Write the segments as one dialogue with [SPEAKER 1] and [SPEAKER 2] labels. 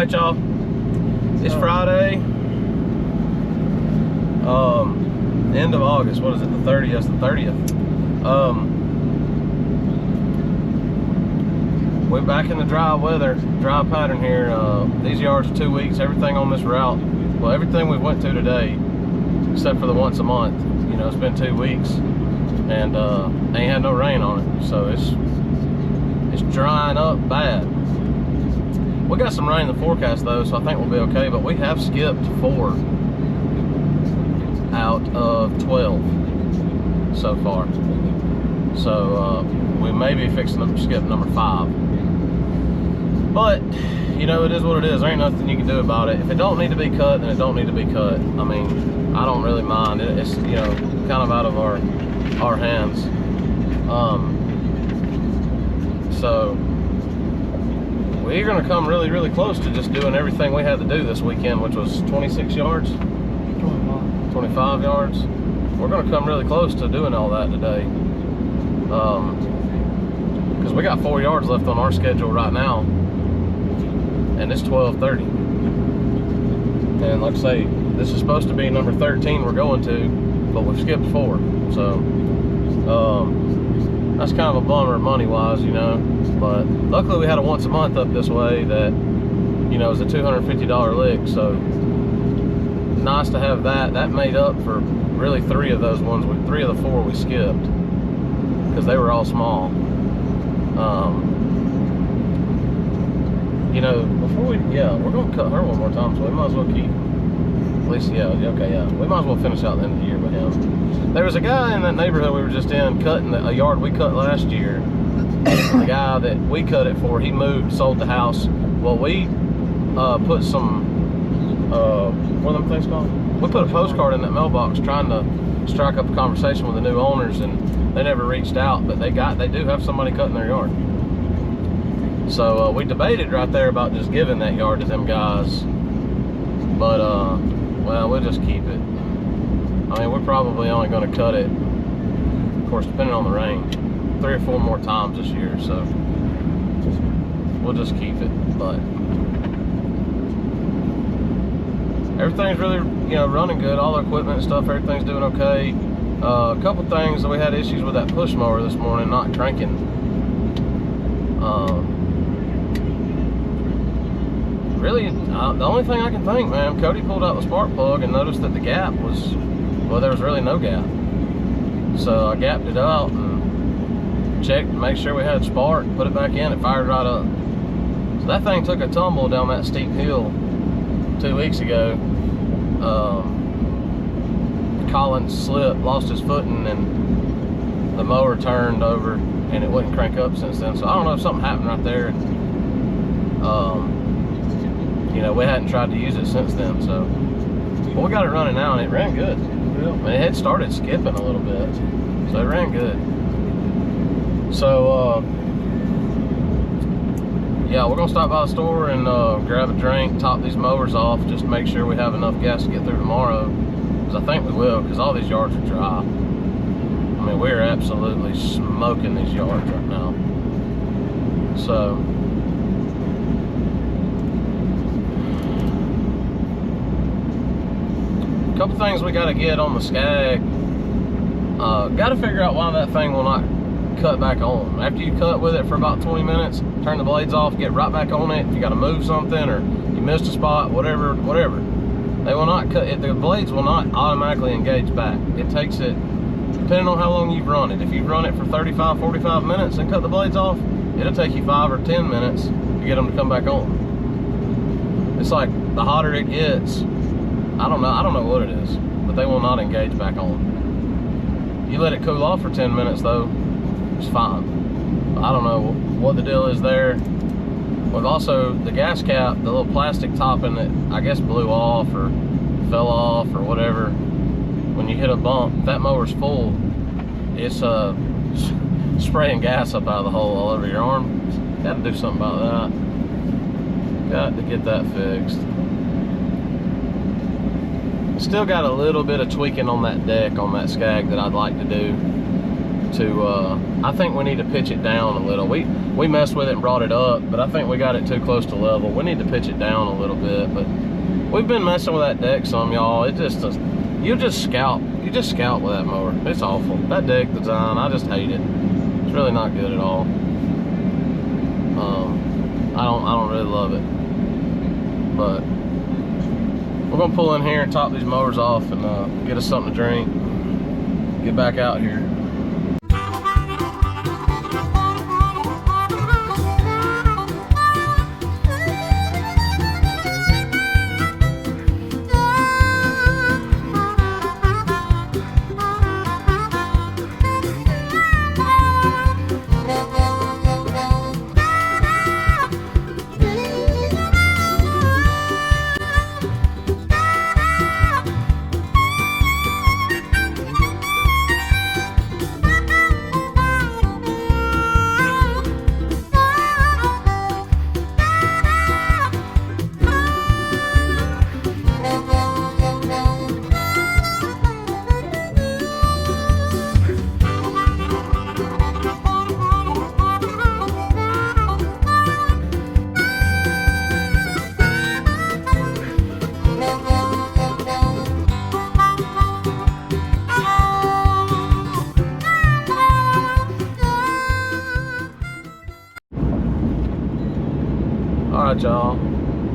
[SPEAKER 1] right, y'all. It's Friday. End of August. What is it? The 30th. The 30th. We're back in the dry weather, dry pattern here. These yards are 2 weeks. Everything on this route, well, everything we went to today, except for the once a month. You know, it's been 2 weeks, and ain't had no rain on it, so it's drying up bad. We got some rain in the forecast though, so I think we'll be okay. But we have skipped 4 out of 12 so far, so we may be fixing to skip number 5. But you know, it is what it is. There ain't nothing you can do about it. If it don't need to be cut, then it don't need to be cut. I mean, I don't really mind. It's, you know, kind of out of our hands. So we're gonna come really, really close to just doing everything we had to do this weekend, which was 26 yards, 25 yards. We're gonna come really close to doing all that today. Because we got 4 yards left on our schedule right now, and it's 12:30. And like I say, this is supposed to be number 13 we're going to, but we've skipped 4. So that's kind of a bummer money-wise, you know. But luckily we had a once a month up this way that, you know, is a $250 lick. So nice to have that. That made up for really 3 of those ones. 3 of the 4 we skipped because they were all small. You know, before we're gonna cut her one more time, so we might as well keep, at least, we might as well finish out the end of the year with him. There was a guy in that neighborhood we were just in cutting a yard we cut last year. The guy that we cut it for, he moved, sold the house. Well, we put some, what are them things called? We put a postcard in that mailbox trying to strike up a conversation with the new owners, and they never reached out, but they do have somebody cutting their yard. So we debated right there about just giving that yard to them guys, but well, we'll just keep it. I mean, we're probably only going to cut it, of course, depending on the rain, 3 or 4 more times this year, so we'll just keep it. But everything's really, you know, running good. All the equipment and stuff, everything's doing okay. A couple things that we had issues with that push mower this morning, not cranking. Really, the only thing I can think, man, Cody pulled out the spark plug and noticed that the gap was, well, there was really no gap. So I gapped it out and checked to make sure we had spark, put it back in, it fired right up. So that thing took a tumble down that steep hill 2 weeks ago. Collins slipped, lost his footing, and the mower turned over and it wouldn't crank up since then. So I don't know if something happened right there. You know, we hadn't tried to use it since then, so. But we got it running now and it ran good. I mean, it had started skipping a little bit, so it ran good. So, yeah, we're gonna stop by the store and grab a drink, top these mowers off, just to make sure we have enough gas to get through tomorrow. Because I think we will, because all these yards are dry. I mean, we're absolutely smoking these yards right now. So, a couple things we got to get on the Skag. Got to figure out why that thing will not cut back on. After you cut with it for about 20 minutes, turn the blades off, get right back on it. If you got to move something or you missed a spot, whatever, they will not cut it. The blades will not automatically engage back. It takes it, depending on how long you've run it. If you've run it for 35, 45 minutes and cut the blades off, it'll take you 5 or 10 minutes to get them to come back on. It's like the hotter it gets, I don't know what it is, but they will not engage back on. You let it cool off for 10 minutes though, it's fine. I don't know what the deal is there. We've also, the gas cap, the little plastic topping that I guess blew off or fell off or whatever, when you hit a bump, that mower's full, it's spraying gas up out of the hole all over your arm. Got to do something about that. Got to get that fixed. Still got a little bit of tweaking on that deck on that Skag that I'd like to do. I think we need to pitch it down a little. We messed with it and brought it up, but I think we got it too close to level. We need to pitch it down a little bit, but we've been messing with that deck some, y'all. It just you just scout with that mower. It's awful. That deck design, I just hate it. It's really not good at all. I don't really love it, but we're gonna pull in here and top these mowers off and get us something to drink, get back out here. Alright, y'all,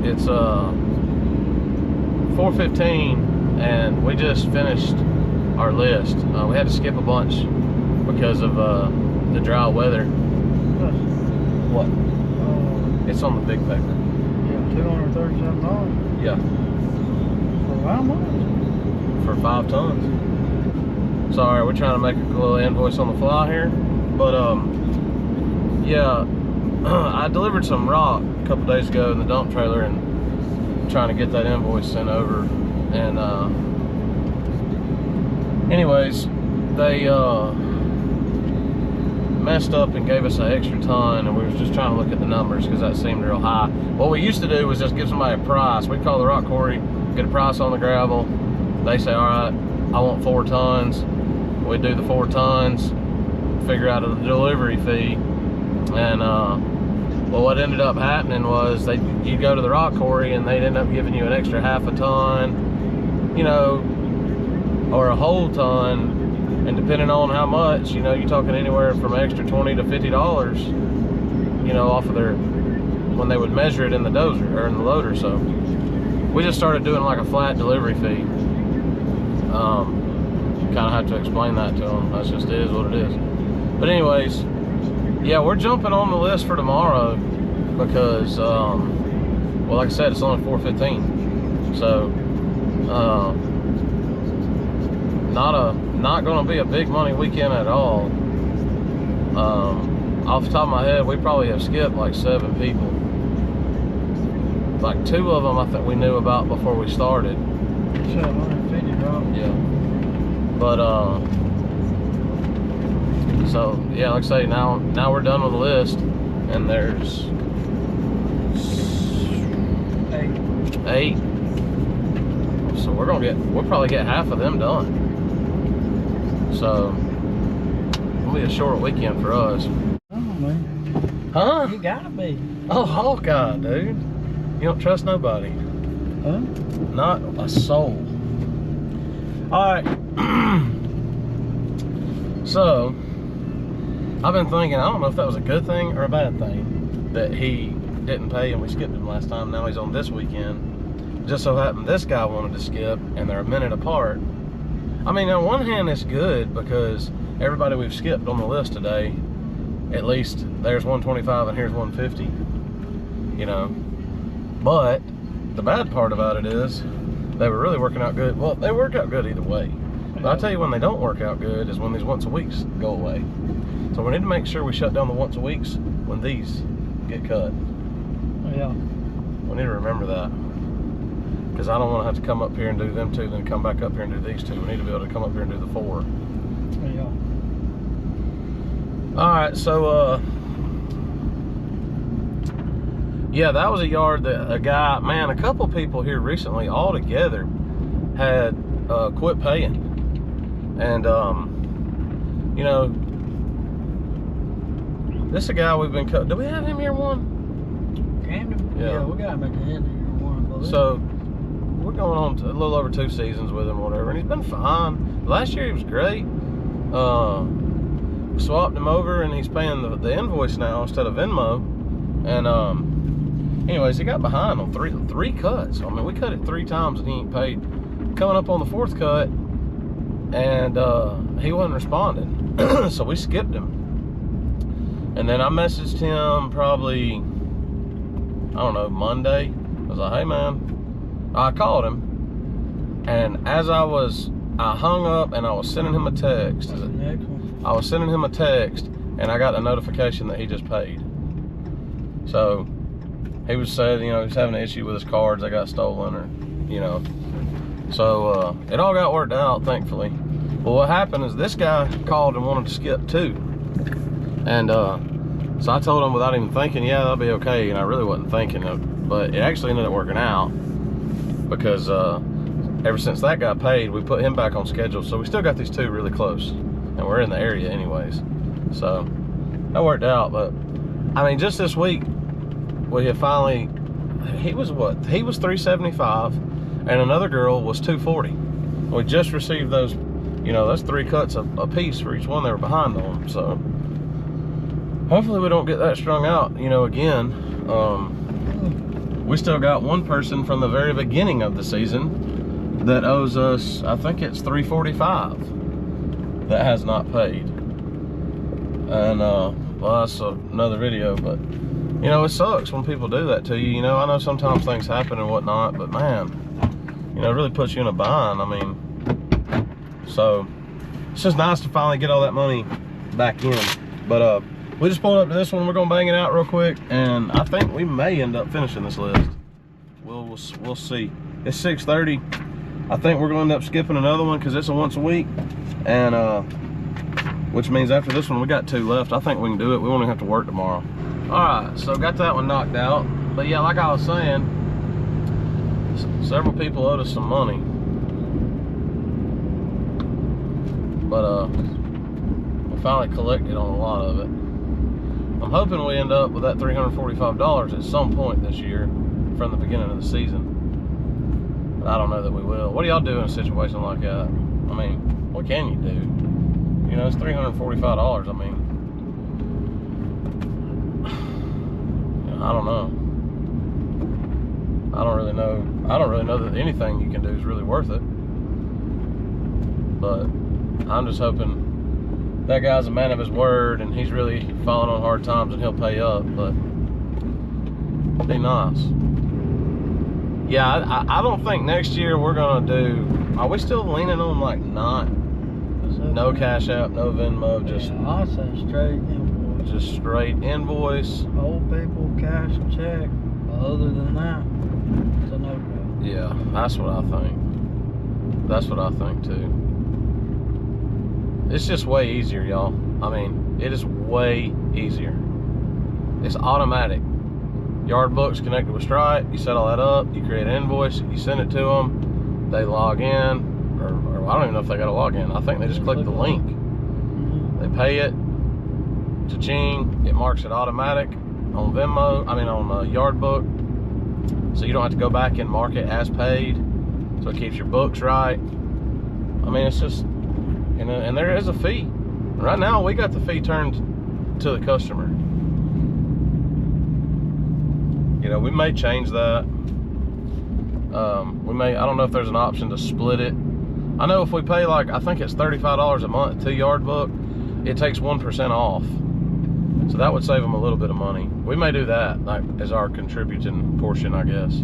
[SPEAKER 1] it's 4:15 and we just finished our list. We had to skip a bunch because of the dry weather. What? It's on the big paper.
[SPEAKER 2] Yeah, $237.
[SPEAKER 1] Yeah.
[SPEAKER 2] For how much?
[SPEAKER 1] For 5 tons. Sorry, we're trying to make a little invoice on the fly here, but yeah, I delivered some rock a couple days ago in the dump trailer and trying to get that invoice sent over, and anyways, they messed up and gave us an extra ton, and we was just trying to look at the numbers because that seemed real high. What we used to do was just give somebody a price. We'd call the rock quarry, get a price on the gravel. They say, all right, I want 4 tons. We'd do the 4 tons, figure out a delivery fee, and well, what ended up happening was you'd go to the rock quarry and they'd end up giving you an extra half a ton, you know, or a whole ton, and depending on how much, you know, you're talking anywhere from extra $20 to $50, you know, off of their, when they would measure it in the dozer or in the loader. So we just started doing like a flat delivery fee. Kind of have to explain that to them. That's just, it is what it is. But anyways, yeah, we're jumping on the list for tomorrow because, well, like I said, it's only 4:15, so not going to be a big money weekend at all. Off the top of my head, we probably have skipped like 7 people. Like 2 of them I think we knew about before we started.
[SPEAKER 2] You said 150, bro.
[SPEAKER 1] Yeah, but so yeah, like I say, now we're done with the list, and there's 8. So we'll probably get half of them done. So it'll be a short weekend for us.
[SPEAKER 2] Oh man.
[SPEAKER 1] Huh?
[SPEAKER 2] You gotta be.
[SPEAKER 1] Oh, Hawkeye, dude. You don't trust nobody.
[SPEAKER 2] Huh?
[SPEAKER 1] Not a soul. Alright. So I've been thinking, I don't know if that was a good thing or a bad thing that he didn't pay and we skipped him last time. Now he's on this weekend. Just so happened this guy wanted to skip, and they're a minute apart. I mean, on one hand, it's good because everybody we've skipped on the list today, at least there's 125 and here's 150, you know. But the bad part about it is they were really working out good. Well, they work out good either way. But I'll tell you when they don't work out good is when these once a weeks go away. So we need to make sure we shut down the once a weeks when these get cut.
[SPEAKER 2] Yeah.
[SPEAKER 1] We need to remember that. Because I don't want to have to come up here and do them 2, then come back up here and do these 2. We need to be able to come up here and do the 4.
[SPEAKER 2] Yeah.
[SPEAKER 1] Alright, so yeah, that was a yard that a guy, man, a couple people here recently all together had quit paying. And you know, This is a guy we've been cut. Do we have him here one?
[SPEAKER 2] Camden?
[SPEAKER 1] Yeah.
[SPEAKER 2] We got him at the end of year one, I believe.
[SPEAKER 1] So we're going on to a little over 2 seasons with him, or whatever, and he's been fine. Last year he was great. Swapped him over, and he's paying the invoice now instead of Venmo. And anyways, he got behind on three cuts. I mean, we cut it 3 times and he ain't paid. Coming up on the 4th cut, and he wasn't responding, so we skipped him. And then I messaged him probably, I don't know, Monday. I was like, hey man, I called him, and as I hung up and I was sending him a text. I was sending him a text, and I got a notification that he just paid. So he was saying, you know, he was having an issue with his cards. They got stolen, or, you know. So it all got worked out, thankfully. Well, what happened is this guy called and wanted to skip too. And so I told him without even thinking, yeah, that'll be okay. And I really wasn't thinking of, but it actually ended up working out, because ever since that guy paid, we put him back on schedule. So we still got these 2 really close, and we're in the area anyways. So that worked out. But I mean, just this week, we have finally, he was 375, and another girl was 240. We just received those, you know, that's 3 cuts a piece for each one they were behind on. So hopefully we don't get that strung out, you know, again. We still got one person from the very beginning of the season that owes us, I think it's $345, that has not paid. And well, that's another video, but you know, it sucks when people do that to you. You know, I know sometimes things happen and whatnot, but man, you know, it really puts you in a bind. I mean, so it's just nice to finally get all that money back in. But we just pulled up to this one. We're gonna bang it out real quick, and I think we may end up finishing this list. We'll see. It's 6:30. I think we're gonna end up skipping another one because it's a once a week, and which means after this one we got 2 left. I think we can do it. We won't even have to work tomorrow. All right, so got that one knocked out. But yeah, like I was saying, several people owed us some money, but we finally collected on a lot of it. I'm hoping we end up with that $345 at some point this year from the beginning of the season. But I don't know that we will. What do y'all do in a situation like that? I mean, what can you do? You know, it's $345. I mean, I don't know. I don't really know that anything you can do is really worth it. But I'm just hoping that guy's a man of his word, and he's really falling on hard times, and he'll pay up. But be nice. Yeah, I don't think next year we're gonna do. Are we still leaning on like no Cash App, no Venmo, just
[SPEAKER 2] I say straight invoice.
[SPEAKER 1] Just straight invoice.
[SPEAKER 2] Old people cash and check. But other than that, it's a no-go.
[SPEAKER 1] Yeah, that's what I think. That's what I think too. It's just way easier, y'all. I mean, it is way easier. It's automatic. Yard book's connected with Stripe. You set all that up. You create an invoice. You send it to them. They log in, or I don't even know if they got to log in. I think they just click the link. They pay it. Cha-ching. It marks it automatic on Venmo. I mean, on Yard Book. So you don't have to go back and mark it as paid. So it keeps your books right. I mean, it's just, you know, and there is a fee. Right now, we got the fee turned to the customer. You know, we may change that. I don't know if there's an option to split it. I know if we pay like, I think it's $35 a month to Yard Book, it takes 1% off. So that would save them a little bit of money. We may do that, like, as our contributing portion, I guess.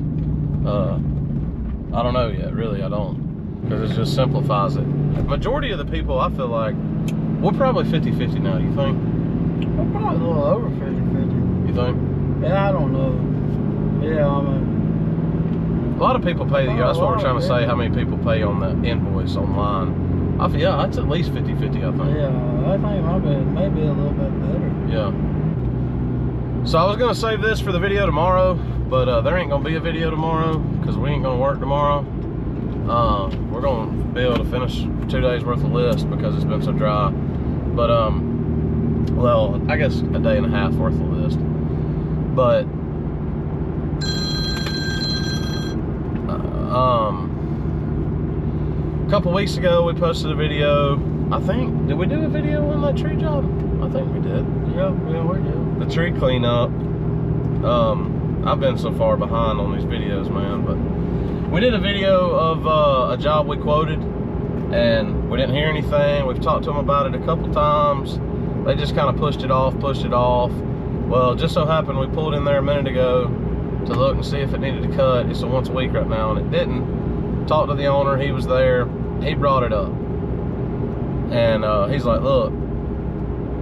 [SPEAKER 1] I don't know yet, really, I don't. Because it just simplifies it. Majority of the people, I feel like, we're probably 50-50 now, you think?
[SPEAKER 2] I'm probably a little over 50-50.
[SPEAKER 1] You think?
[SPEAKER 2] Yeah, I don't know. Yeah, I mean,
[SPEAKER 1] a lot of people pay, that's what we're trying to say, how many people pay on the invoice online. Yeah, it's at least 50-50, I think.
[SPEAKER 2] Yeah, I think maybe a little bit better.
[SPEAKER 1] Yeah. So I was gonna save this for the video tomorrow, but there ain't gonna be a video tomorrow because we ain't gonna work tomorrow. We're gonna be able to finish 2 days worth of list because it's been so dry. But Well, I guess a day and a half worth of list. But a couple weeks ago we posted a video. I think, did we do a video on that tree job? I think we did.
[SPEAKER 2] Yeah, we did.
[SPEAKER 1] The tree cleanup. I've been so far behind on these videos, man, but we did a video of a job we quoted, and we didn't hear anything. We've talked to them about it a couple times. They just kind of pushed it off. Well, it just so happened we pulled in there a minute ago to look and see if it needed to cut. It's a once a week right now, and it didn't. Talked to the owner, he was there, he brought it up. And he's like, look,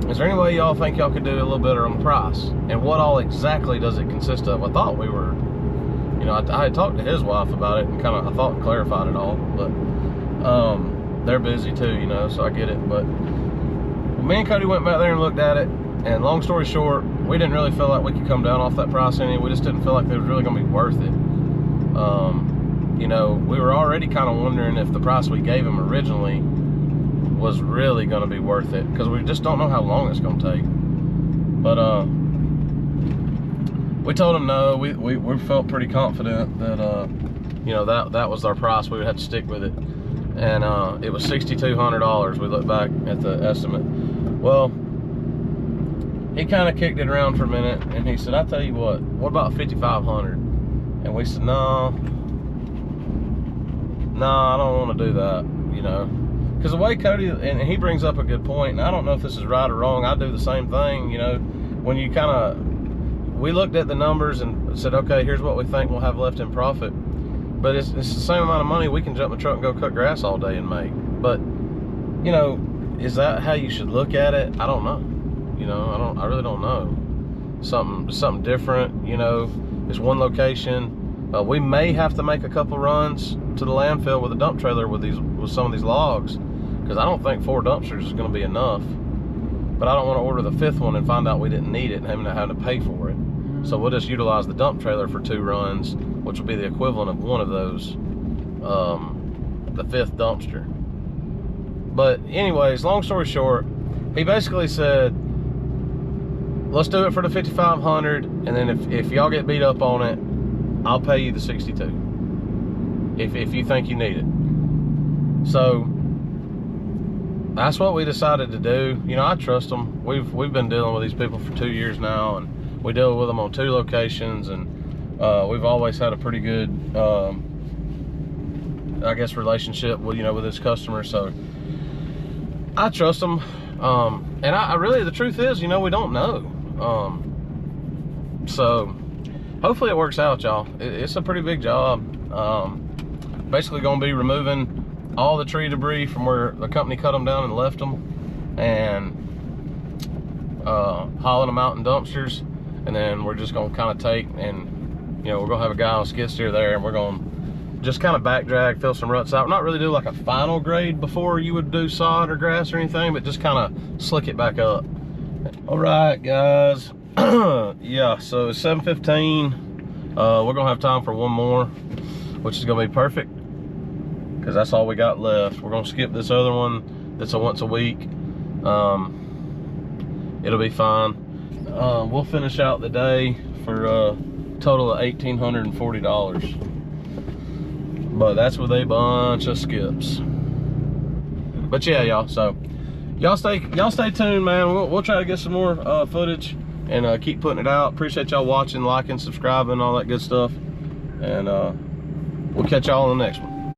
[SPEAKER 1] is there any way y'all think y'all could do a little better on the price? And what all exactly does it consist of? I thought we were, you know, I had talked to his wife about it and kind of, I thought, clarified it all, but they're busy too, you know, so I get it. But me and Cody went back there and looked at it, and long story short, we didn't really feel like we could come down off that price any. We just didn't feel like it was really gonna be worth it. You know, we were already kind of wondering if the price we gave him originally was really going to be worth it, because we just don't know how long it's going to take. But we told him no. We felt pretty confident that you know, that was our price. We would have to stick with it, and it was $6,200. We looked back at the estimate. Well, he kind of kicked it around for a minute, and he said, "I tell you what about $5,500?" And we said, no, I don't want to do that, you know. Because the way Cody, and he brings up a good point, and I don't know if this is right or wrong. I do the same thing, you know. When you kind of, we looked at the numbers and said, okay, here's what we think we'll have left in profit. But it's the same amount of money we can jump in the truck and go cut grass all day and make. But, you know, is that how you should look at it? I don't know. You know, I really don't know. Something different, you know. It's one location. We may have to make a couple runs to the landfill with a dump trailer with some of these logs, because I don't think 4 dumpsters is going to be enough. But I don't want to order the 5th one and find out we didn't need it and having to pay for it. So we'll just utilize the dump trailer for 2 runs, which will be the equivalent of one of those, the 5th dumpster. But anyways, long story short, he basically said, let's do it for the $5,500, and then if y'all get beat up on it, I'll pay you the $62 if you think you need it. So that's what we decided to do. You know, I trust them. We've been dealing with these people for 2 years now, and we deal with them on 2 locations, and we've always had a pretty good, I guess, relationship with, you know, with this customer. So I trust them, and I really, the truth is, you know, we don't know. So hopefully it works out, y'all. It's a pretty big job. Basically going to be removing all the tree debris from where the company cut them down and left them, and hauling them out in dumpsters. And then we're just going to kind of take, and, you know, we're going to have a guy on a skid steer there, and we're going to just kind of back drag, fill some ruts out. We're not really do like a final grade before you would do sod or grass or anything, but just kind of slick it back up. All right, guys. Yeah, so it's 7:15. We're gonna have time for one more, which is gonna be perfect, because that's all we got left. We're gonna skip this other one that's a once a week. It'll be fine. We'll finish out the day for a total of $1,840, but that's with a bunch of skips. But yeah, y'all, so y'all stay tuned, man. We'll try to get some more footage and keep putting it out. Appreciate y'all watching, liking, subscribing, all that good stuff, and we'll catch y'all on the next one.